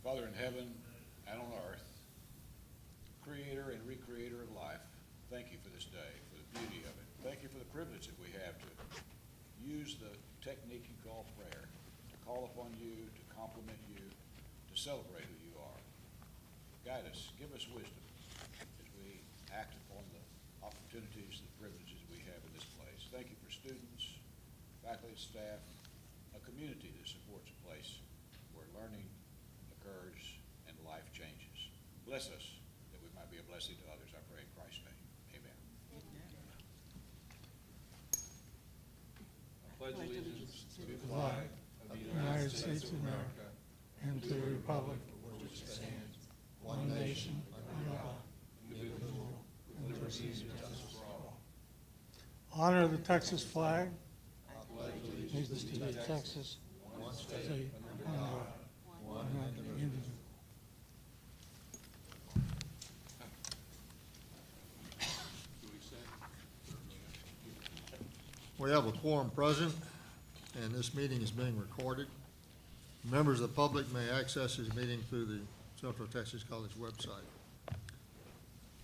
Father in heaven and on earth, creator and recreator of life, thank you for this day, for the beauty of it. Thank you for the privilege that we have to use the technique you call prayer, to call upon you, to compliment you, to celebrate who you are. Guide us, give us wisdom as we act upon the opportunities, the privileges we have in this place. Thank you for students, faculty, staff, a community that supports a place where learning occurs and life changes. Bless us that we might be a blessing to others, I pray in Christ's name. Amen. I pledge allegiance to the flag of the United States of America and to the republic for which it stands, one nation, under God, indivisible, with liberty and justice for all. Honor the Texas flag. I pledge Allegiance to the Texas one state state, under under God, God, one indivisible. indivisible. We have a quorum present, and this meeting is being recorded. Members of the public may access this meeting through the Central Texas College website.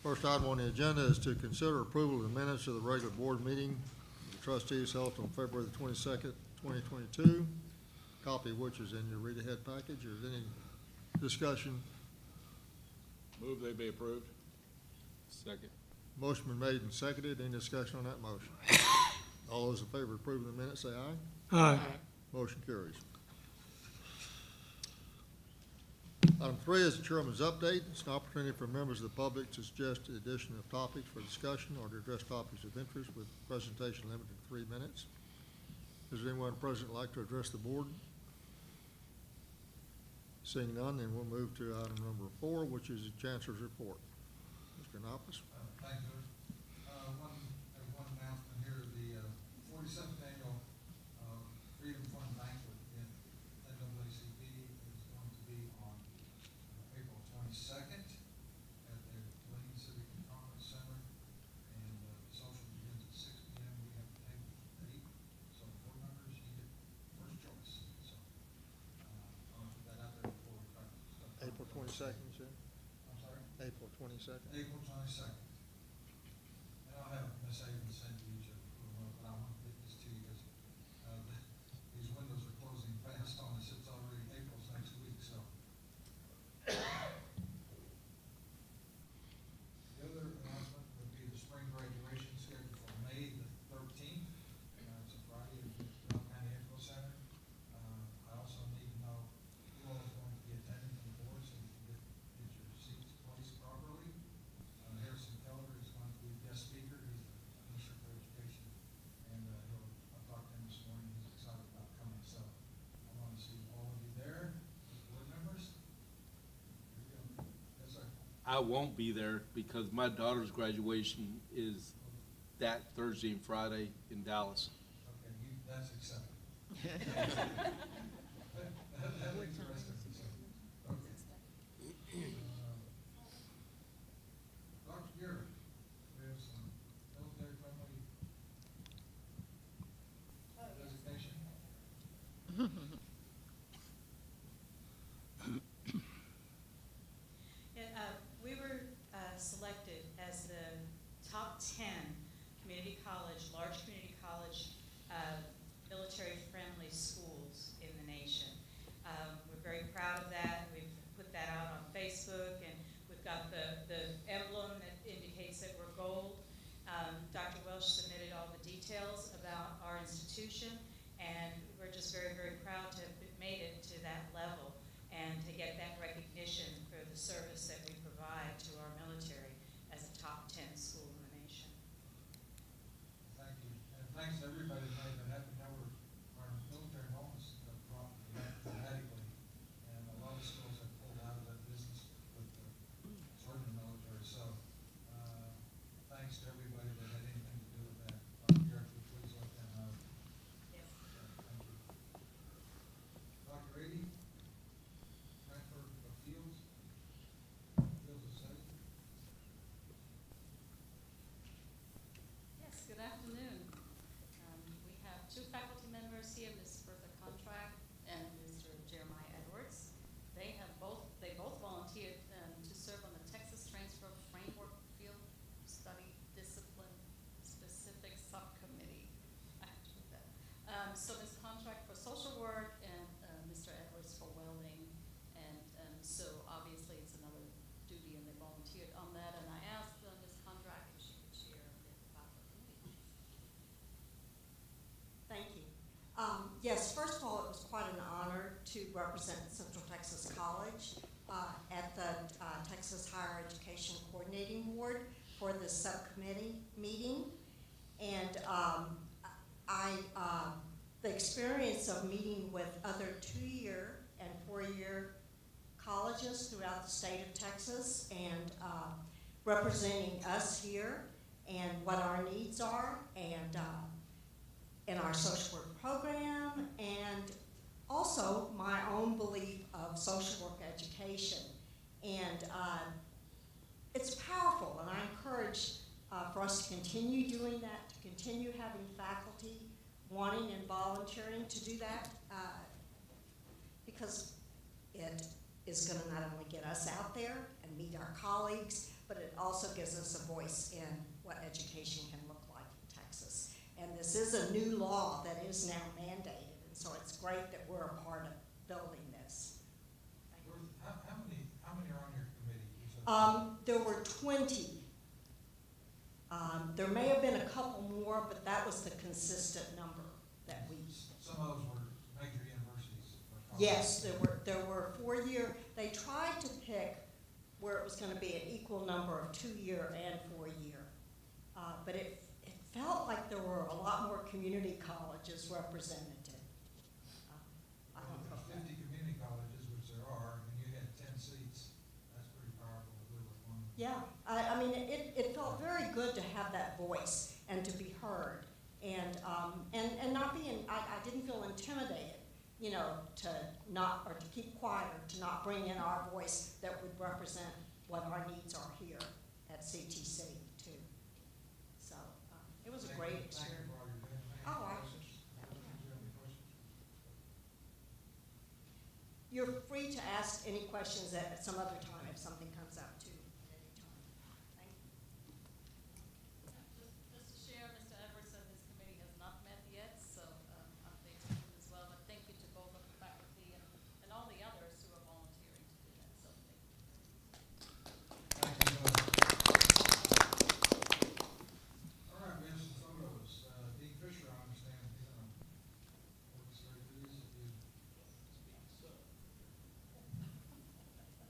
First item on the agenda is to consider approval of the minutes of the regular board meeting of the trustees held on February the 22nd, 2022, copy of which is in your read-ahead package. Is there any discussion? Move they be approved. Second. Motion been made and seconded. Any discussion on that motion? All those in favor of approving the minutes, say aye. Aye. Motion carries. Item 3 is the chairman's update. It's an opportunity for members of the public to suggest the addition of topics for discussion or to address topics of interest with presentation limited to 3 minutes. Is there anyone present like to address the board? Seeing none, then we'll move to item number 4, which is the chancellor's report. Mr. Knopfus. Thank you. One announcement here, the 47th annual Freedom Fund Banquet in NAACP is going to be on April 22nd at the Wayne Civic and Conference Center, and the social begins at 6 p.m. We have a table at 8, so board members, you get first choice. So I'll put that out there before we start. April 22nd, you said? I'm sorry? April 22nd. April 22nd. And I'll have Ms. Avon send you each of them, but I want to get this to you because these windows are closing fast on us. It's already April's next week, so. The other announcement would be the spring graduation scheduled for May the 13th. It's a Friday at the Brown County Expo Center. I also need to know who all is going to be attending the board so you can get your seats placed properly. Harrison Keller is going to be a guest speaker. He's the Commissioner for Education, and I talked to him this morning. He's excited about coming, so I want to see all of you there, board members. Here you go. Yes, sir. I won't be there because my daughter's graduation is that Thursday and Friday in Dallas. Okay, that's accepted. That leaves the rest of it, so. Okay. Dr. Garrett, we have some military friendly designation. We were selected as the top 10 community college, large community college, military-friendly schools in the nation. We're very proud of that. We've put that out on Facebook, and we've got the emblem that indicates that we're gold. Dr. Welsh submitted all the details about our institution, and we're just very, very proud to have made it to that level and to get that recognition for the service that we provide to our military as a top 10 school in the nation. Thank you. And thanks to everybody that made that happen. Now our military enrollments have dropped dramatically, and a lot of schools have pulled out of that business with serving the military. So thanks to everybody that had anything to do with that. Dr. Garrett, would you please let them know? Yes. Thank you. Dr. Ady, transfer of fields. So this contract for social work and Mr. Edwards for welding, and so obviously it's another duty, and they volunteered on that. And I asked Ms. Contract if she could share a bit about her committee. Thank you. Yes, first of all, it was quite an honor to represent Central Texas College at the Texas Higher Education Coordinating Board for the subcommittee meeting. And the experience of meeting with other 2-year and 4-year colleges throughout the state of Texas and representing us here and what our needs are and in our social work program, and also my own belief of social work education. And it's powerful, and I encourage for us to continue doing that, to continue having faculty wanting and volunteering to do that, because it is going to not only get us out there and meet our colleagues, but it also gives us a voice in what education can look like in Texas. And this is a new law that is now mandated, and so it's great that we're a part of building this. How many are on your committee? There were 20. There may have been a couple more, but that was the consistent number that we. Some of those were major universities. Yes, there were 4-year. They tried to pick where it was going to be an equal number of 2-year and 4-year, but it felt like there were a lot more community colleges represented. I don't know. 50 community colleges, which there are, and you had 10 seats. That's pretty powerful to do with one. Yeah, I mean, it felt very good to have that voice and to be heard, and not being. I didn't feel intimidated, you know, to keep quiet or to not bring in our voice that would represent what our needs are here at CTC too. So it was a great experience. Thank you for all you're doing. Oh, I. Do you have any questions? You're free to ask any questions at some other time if something comes up too. At any time. Thank you. Just to share, Mr. Edwards said this committee has not met yet, so updates to him as well. But thank you to both of the faculty and all the others who are volunteering to do that. So thank you. Thank you both. All right, we have some photos. Dean Fisher, I understand, is going to work straight through these. If you I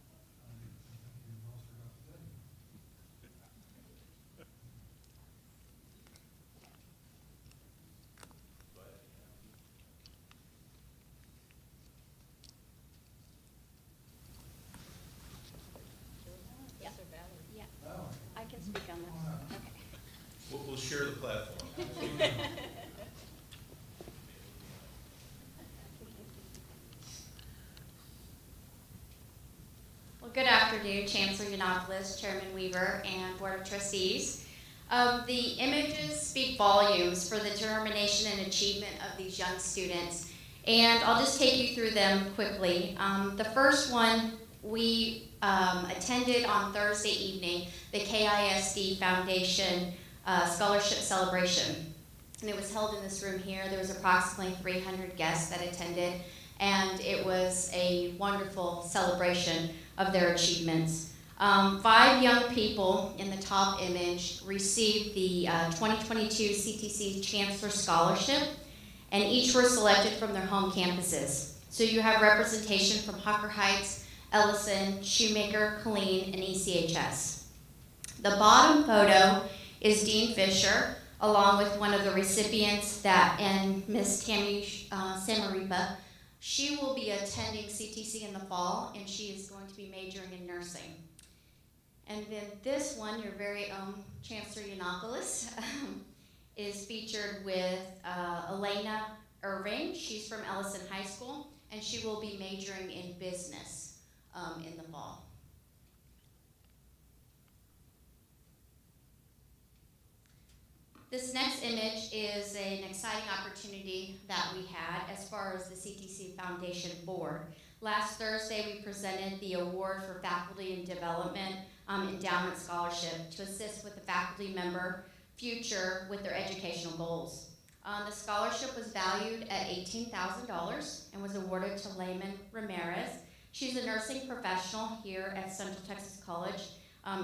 think you most forgot to tell you. Yeah. Yeah, Valerie, I can speak on come on this. up. Okay. We'll share the platform. Well, good afternoon, Chancellor Yiannopoulos, Chairman Weaver, and Board of Trustees. The images speak volumes for the determination and achievement of these young students, and I'll just take you through them quickly. The first one, we attended on Thursday evening, the KISD Foundation Scholarship Celebration. And it was held in this room here. There was approximately 300 guests that attended, and it was a wonderful celebration of their achievements. 5 young people in the top image received the 2022 CTC Chancellor Scholarship, and each were selected from their home campuses. So you have representation from Hucker Heights, Ellison, Shoemaker, Killeen, and ECHS. The bottom photo is Dean Fisher, along with one of the recipients and Miss Tammy Samaripa. She will be attending CTC in the fall, and she is going to be majoring in nursing. And then this one, your very own Chancellor Yiannopoulos, is featured with Elena Irving. She's from Ellison High School, and she will be majoring in business in the fall. This next image is an exciting opportunity that we had as far as the CTC Foundation Board. Last Thursday, we presented the award for Faculty and Development Endowment Scholarship to assist with the faculty member future with their educational goals. The scholarship was valued at $18,000 and was awarded to Layman Ramirez. She's a nursing professional here at Central Texas College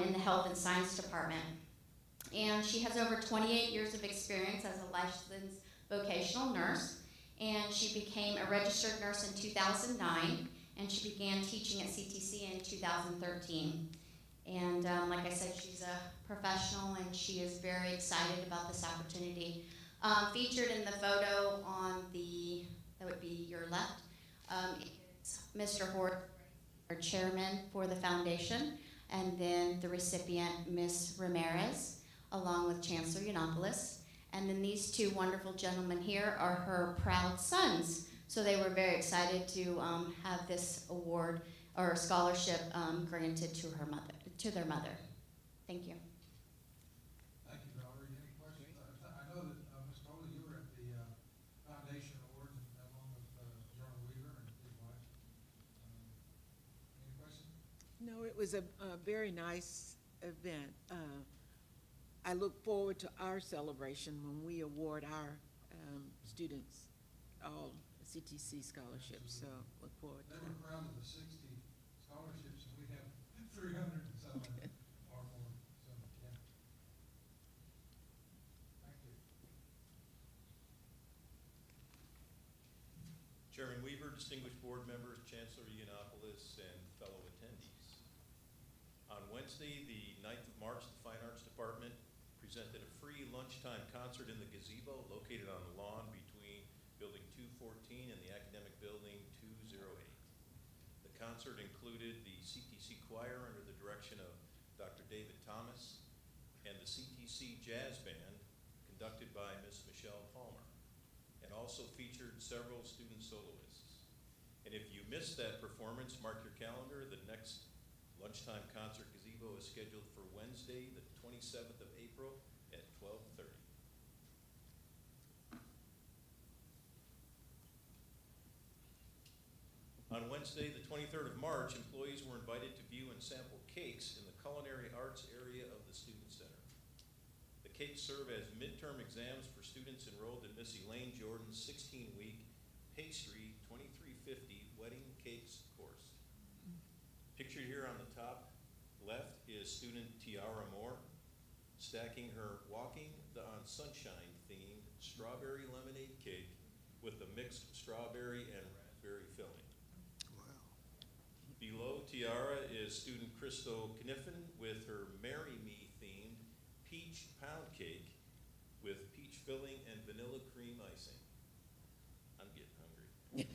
in the Health and Science Department. And she has over 28 years of experience as a licensed vocational nurse. And she became a registered nurse in 2009, and she began teaching at CTC in 2013. And like I said, she's a professional, and she is very excited about this opportunity. Featured in the photo on that would be your left, is Mr. Hort, our chairman for the foundation, and then the recipient, Ms. Ramirez, along with Chancellor Yiannopoulos. And then these two wonderful gentlemen here are her proud sons. So they were very excited to have this award or scholarship granted to their mother. Thank you. Thank you, Valerie. Any questions? I know that, Ms. Tola, you were at the foundation awards along with General Weaver and his wife. Any questions? No, it was a very nice event. I look forward to our celebration when we award our students all CTC scholarships, so look forward to They that. were proud of the 60 scholarships, and we have 300 and some or more, so, yeah. Thank you. Chairman Weaver, distinguished board members, Chancellor Yiannopoulos, and fellow attendees. On Wednesday, the 9th of March, the Fine Arts Department presented a free lunchtime concert in the Gazebo located on the lawn between Building 214 and the Academic Building 208. The concert included the CTC Choir under the direction of Dr. David Thomas and the CTC Jazz Band conducted by Miss Michelle Palmer, and also featured several student soloists. And if you missed that performance, mark your calendar. The next lunchtime concert Gazebo is scheduled for Wednesday, the 27th of April at 12:30. On Wednesday, the 23rd of March, employees were invited to view and sample cakes in the culinary arts area of the Student Center. The cakes serve as midterm exams for students enrolled in Miss Elaine Jordan's 16-week pastry 2350 wedding cakes course. Pictured here on the top left is student Tiara Moore stacking her Walking on Sunshine themed strawberry lemonade cake with a mixed strawberry and raspberry filling. Wow. Below Tiara is student Crystal Kniffen with her Marry Me themed peach pound cake with peach filling and vanilla cream icing. I'm getting hungry.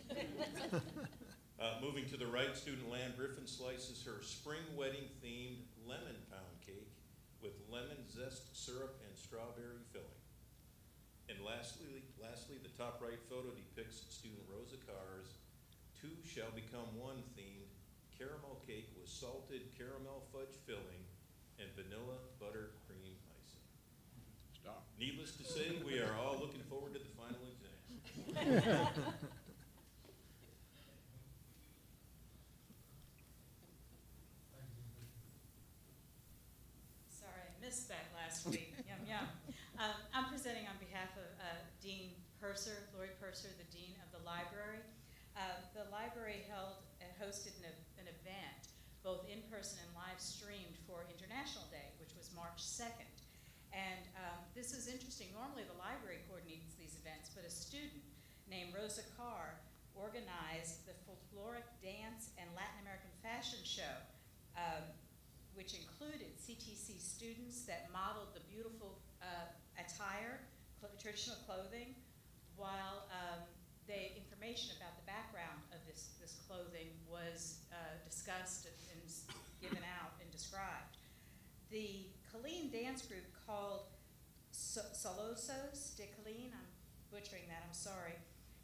Moving to the right, student Lan Griffin slices her spring wedding themed lemon pound cake with lemon zest syrup and strawberry filling. And lastly, the top right photo depicts student Rosa Carr's Two Shall Become One themed caramel cake with salted caramel fudge filling and vanilla buttercream icing. Stop. Needless to say, we are all looking forward to the final exam. Thank you. Sorry, I missed that last week. Yum, yum. I'm presenting on behalf of Dean Purser, Lori Purser, the Dean of the Library. The library hosted an event, both in person and live streamed for International Day, which was March 2nd. And this is interesting. Normally the library coordinates these events, but a student named Rosa Carr organized the folkloric dance and Latin American fashion show, which included CTC students that modeled the beautiful attire, traditional clothing, while the information about the background of this clothing was discussed and given out and described. The Colleen dance group called Solosos de Colleen, I'm butchering that, I'm sorry,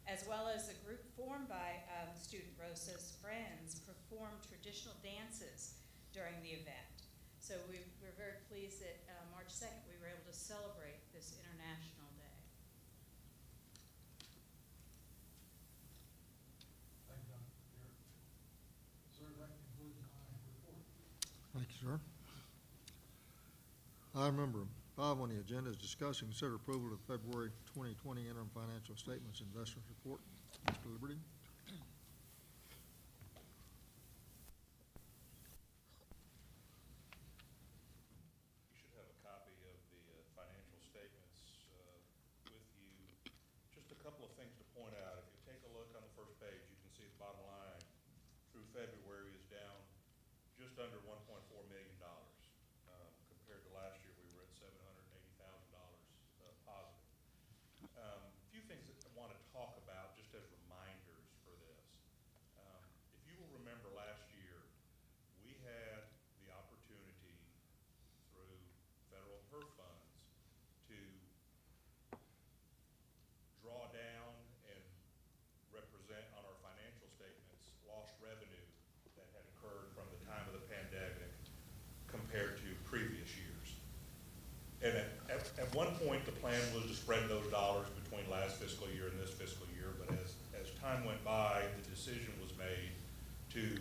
as well as a group formed by student Rosa's friends, performed traditional dances during the event. So we're very pleased that March 2nd we were able to celebrate this International Day. Thank you, Dr. Garrett. Sir, that concludes my report. Thank you, sir. Item number 5 on the agenda is discuss and consider approval of February 2020 interim financial statements and investment report. Mr. Liberty? You should have a copy of the financial statements with you. Just a couple of things to point out. If you take a look on the first page, you can see the bottom line through February is down just under $1.4 million. Compared to last year, we were at $780,000 positive. A few things that I want to talk about just as reminders for this. If you will remember last year, we had the opportunity through federal PERF funds to draw down and represent on our financial statements lost revenue that had occurred from the time of the pandemic compared to previous years. And at one point, the plan was to spread those dollars between last fiscal year and this fiscal year, but as time went by, the decision was made to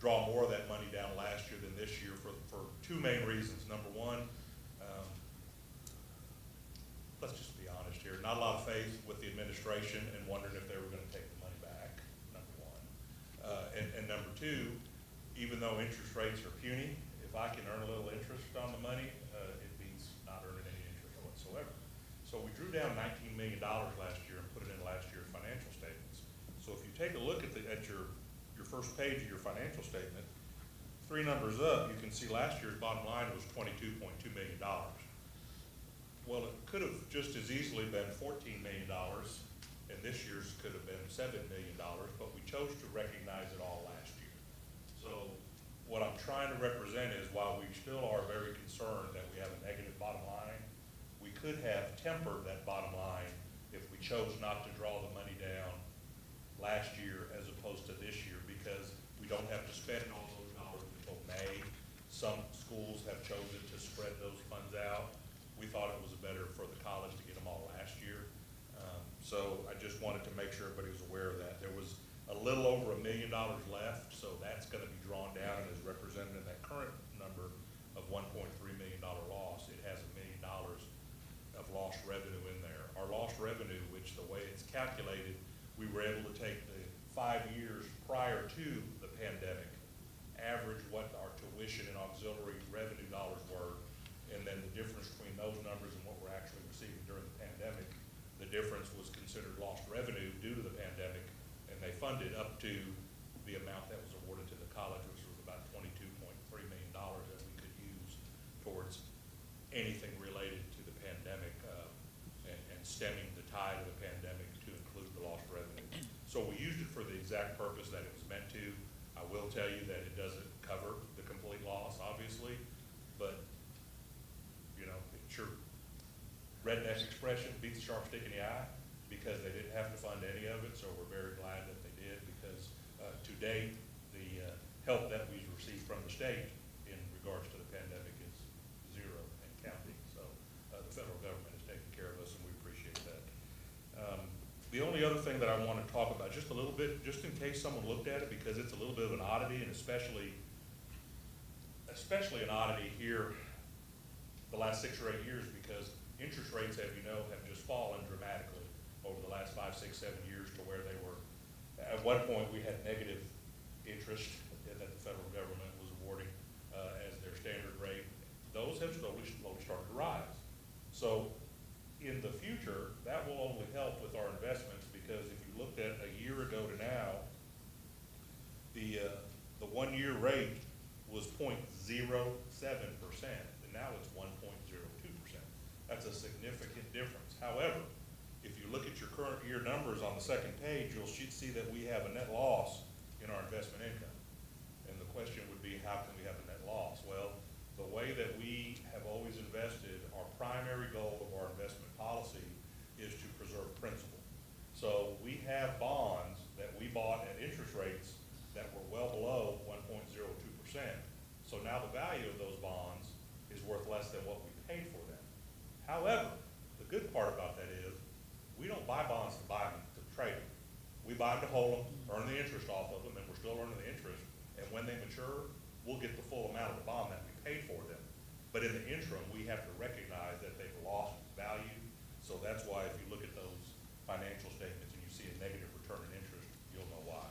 draw more of that money down last year than this year for two main reasons. Number one, let's just be honest here, not a lot of faith with the administration and wondering if they were going to take the money back, number one. And number two, even though interest rates are puny, if I can earn a little interest on the money, it beats not earning any interest whatsoever. So we drew down $19 million last year and put it in last year's financial statements. So if you take a look at your first page of your financial statement, 3 numbers up, you can see last year's bottom line was $22.2 million. Well, it could have just as easily been $14 million, and this year's could have been $7 million, but we chose to recognize it all last year. So what I'm trying to represent is while we still are very concerned that we have a negative bottom line, we could have tempered that bottom line if we chose not to draw the money down last year as opposed to this year, because we don't have to spend all those dollars until May. Some schools have chosen to spread those funds out. We thought it was better for the college to get them all last year. So I just wanted to make sure everybody was aware of that. There was a little over $1 million left, so that's going to be drawn down and is represented in that current number of $1.3 million loss. It has $1 million of lost revenue in there. Our lost revenue, which the way it's calculated, we were able to take the 5 years prior to the pandemic, average what our tuition and auxiliary revenue dollars were, and then the difference between those numbers and what we're actually receiving during the pandemic, the difference was considered lost revenue due to the pandemic, and they funded up to the amount that was awarded to the college, which was about $22.3 million that we could use towards anything related to the pandemic and stemming the tide of the pandemic to include the lost revenue. So we used it for the exact purpose that it was meant to. I will tell you that it doesn't cover the complete loss, obviously, but you know, it's your redneck expression, beat the sharp stick in the eye, because they didn't have to fund any of it, so we're very glad that they did, because to date, the help that we've received from the state in regards to the pandemic is zero and counting. So the federal government is taking care of us, and we appreciate that. The only other thing that I want to talk about just a little bit, just in case someone looked at it, because it's a little bit of an oddity, and especially an oddity here the last 6 or 8 years, because interest rates, as you know, have just fallen dramatically over the last 5, 6, 7 years to where they were. At one point, we had negative interest that the federal government was awarding as their standard rate. Those have slowly started to rise. So in the future, that will only help with our investments, because if you looked at a year ago to now, the 1-year rate was 0.07%, and now it's 1.02%. That's a significant difference. However, if you look at your current year numbers on the second page, you'll see that we have a net loss in our investment income. And the question would be, how can we have a net loss? Well, the way that we have always invested, our primary goal of our investment policy is to preserve principal. So we have bonds that we bought at interest rates that were well below 1.02%. So now the value of those bonds is worth less than what we paid for them. However, the good part about that is we don't buy bonds to buy them to trade them. We buy them to hold them, earn the interest off of them, and we're still earning the interest. And when they mature, we'll get the full amount of the bond that we paid for them. But But in the interim, we have to recognize that they've lost value. So that's why if you look at those financial statements and you see a negative return on interest, you'll know why.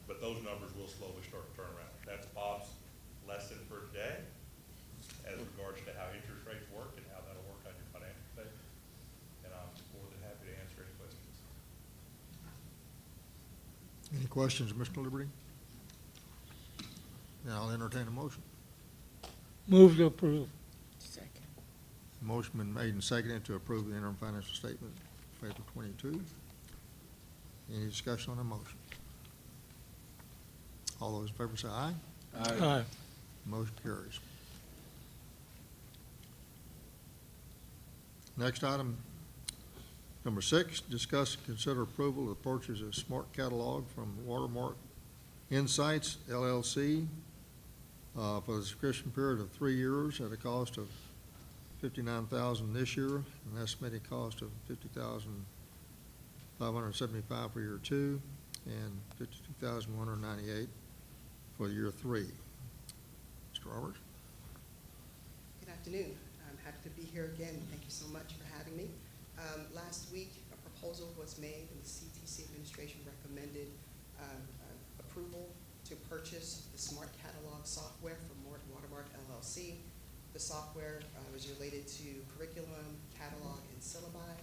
But those numbers will slowly start to turn around. That's Bob's lesson for today as regards to how interest rates work and how that'll work on your financial statement. And I'm more than happy to answer any questions. Any questions, Mr. Liberty? Now I'll entertain a motion. Move to approve. Second. Motion been made and seconded to approve the interim financial statement for April 22. Any discussion on the motion? All those in favor say aye. Aye. Motion carries. Next item, number 6, discuss and consider approval of the purchase of smart catalog from Watermark Insights LLC for the subscription period of 3 years at a cost of $59,000 this year, an estimated cost of $50,575 for year 2, and $52,198 for year 3. Mr. Roberts? Good afternoon. I'm happy to be here again. Thank you so much for having me. Last week, a proposal was made and the CTC administration recommended approval to purchase the Smart Catalog software from Watermark LLC. The software was related to curriculum, catalog, and syllabi.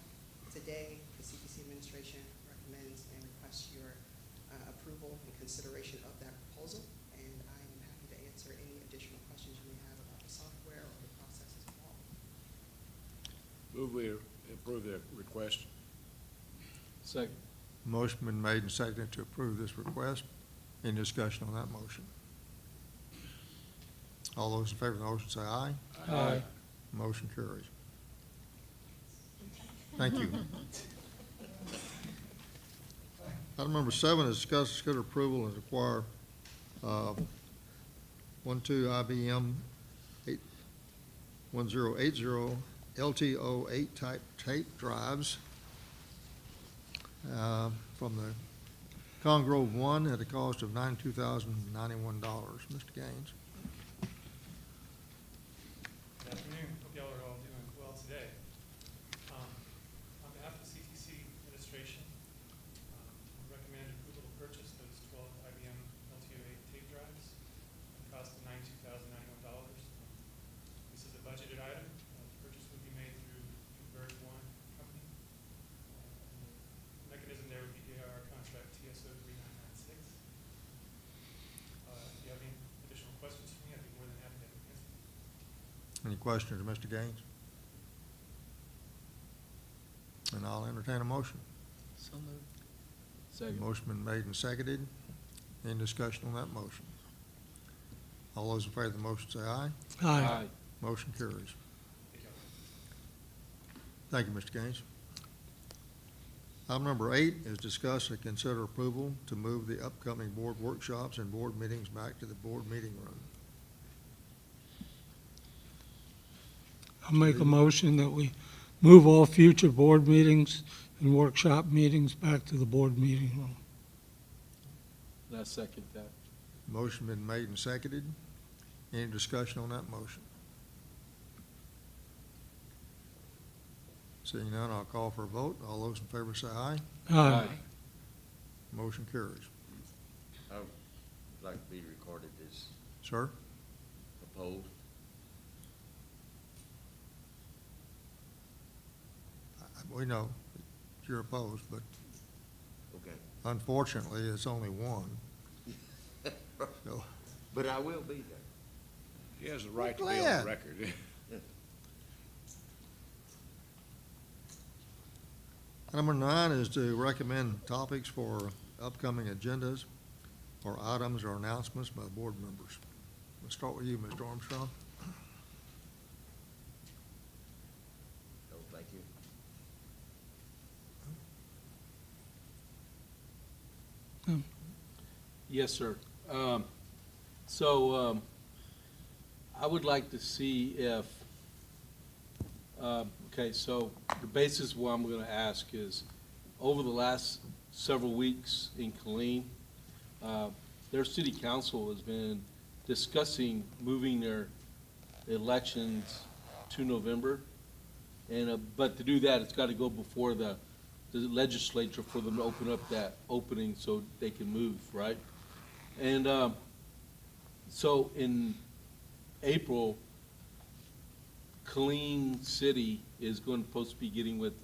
Today, the CTC administration recommends and requests your approval and consideration of that proposal. And I am happy to answer any additional questions you may have about the software or the processes involved. Move we approve the request. Second. Motion been made and seconded to approve this request. Any discussion on that motion? All those in favor of the motion say aye. Aye. Motion carries. Thank you. Item number 7 is discuss, consider approval and acquire 12 IBM 1080 LTO8 type tape drives from the Congrove 1 at a cost of $92,091. Mr. Gaines. Good afternoon. Hope y'all are all doing well today. On behalf of the CTC administration, we recommend approval to purchase those 12 IBM LTO8 tape drives at a cost of $92,091. This is a budgeted item. The purchase would be made through Converge One Company. The mechanism there would be our contract TSO 3996. If you have any additional questions for me, I'd be more than happy to answer them. Any questions, Mr. Gaines? And I'll entertain a motion. So moved. Second. Motion been made and seconded. Any discussion on that motion? All those in favor of the motion say aye. Aye. Motion carries. Thank you. Thank you, Mr. Gaines. Item number 8 is discuss and consider approval to move the upcoming board workshops and board meetings back to the board meeting room. I'll make a motion that we move all future board meetings and workshop meetings back to the board meeting room. I second that. Motion been made and seconded. Any discussion on that motion? Seeing none, I'll call for a vote. All those in favor say aye. Aye. Motion carries. I would like to be recorded as Sir? opposed. We know that you're opposed, but Okay. unfortunately, it's only one. So, But I will be there. He has the right to be on glad. the record. Number 9 is to recommend topics for upcoming agendas or items or announcements by the board members. Let's start with you, Mr. Armstrong. No, thank you. Yes, sir. I would like to see if, okay, so the basis of what I'm going to ask is, over the last several weeks in Killeen, their city council has been discussing moving their elections to November. And, but to do that, it's got to go before the legislature for them to open up that opening so they can move, right? And so in April, Killeen City is supposed to be getting with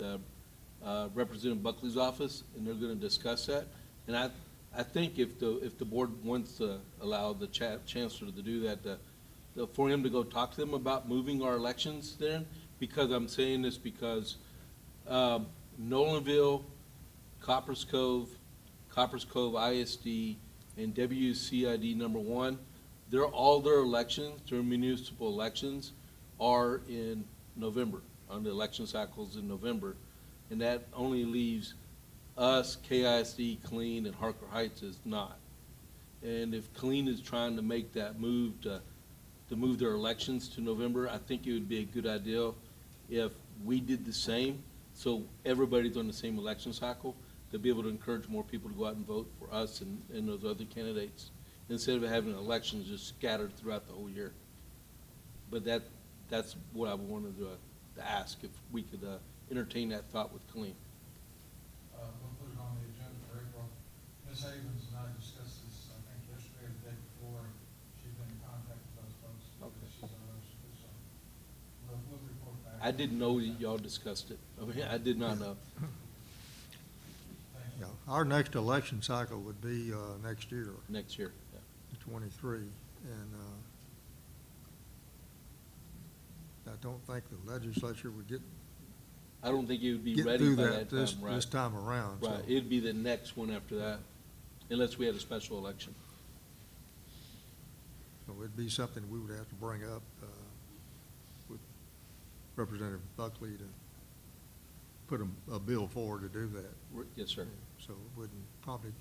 Representative Buckley's office, and they're going to discuss that. And I think if the board wants to allow the chancellor to do that, for him to go talk to them about moving our elections then, because I'm saying this because Nolanville, Coppers Cove ISD, and WCID #1, all their elections, their municipal elections, are in November, on the election cycles in November. And that only leaves us, KISD, Killeen, and Harker Heights is not. And if Killeen is trying to make that move to move their elections to November, I think it would be a good idea if we did the same, so everybody's on the same election cycle, to be able to encourage more people to go out and vote for us and those other candidates, instead of having elections just scattered throughout the whole year. But that's what I wanted to ask, if we could entertain that thought with Killeen. We'll put it on the agenda for April. Ms. Havens and I discussed this, I think, yesterday or the day before, and she's been in contact with those folks. Okay. She's on those, so we'll report back. I didn't know that y'all discussed it. I mean, I did not know. Thank you. Yeah, our next election cycle would be next year, Next year, yeah. 23, and I don't think the legislature would get I don't think it would be get ready through by that that time, right? this time around. so. Right, it'd be the next one after that, unless we had a special election. So it'd be something we would have to bring up with Representative Buckley to put a bill forward to do that. Yes, sir. So it wouldn't, probably,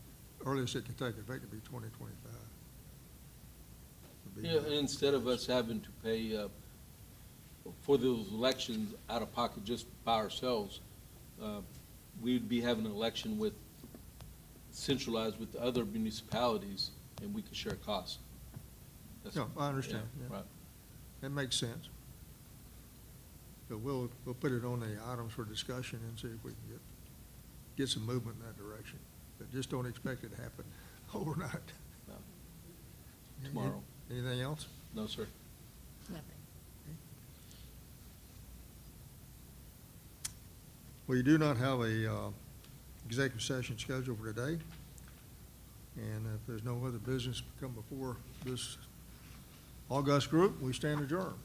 earliest it could take effect would be 2025. Would be Yeah, my- and instead of us having to pay for those elections out of pocket just by ourselves, we'd be having an election centralized with the other municipalities, and we could share costs. That's- No, I understand, yeah. Right. That makes sense. So we'll put it on the items for discussion and see if we can get some movement in that direction. But just don't expect it to happen overnight. No. Tomorrow. Anything else? No, sir. Nothing. We do not have a executive session scheduled for today. And if there's no other business to come before this august group, we stand adjourned.